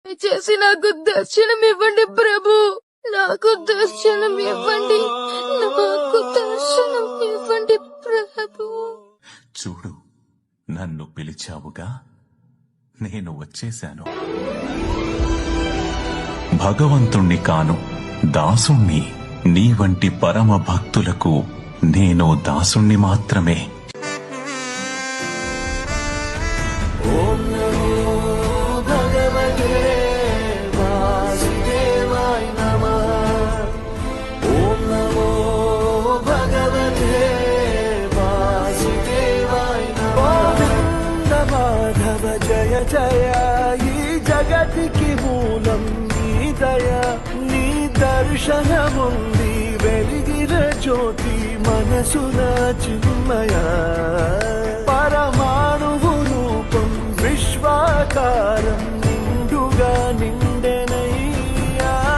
దయచేసి నాకు దర్శనం ఇవ్వండి ప్రభు, నాకు దర్శనం ఇవ్వండి, నాకు దర్శనం ఇవ్వండి ప్రభు. చూడు, నన్ను పిలిచావుగా, నేను వచ్చేశాను. భగవంతుణ్ణి కాను, దాసుణ్ణి. నీ వంటి పరమ భక్తులకు నేను దాసుణ్ణి మాత్రమే. జయ జయ ఈ జగతికి మూలం నీ దయ, నీ దర్శనముంది వెలిగిన జ్యోతి మనసున చిన్మయ. పరమాణువు రూపం విశ్వాకారం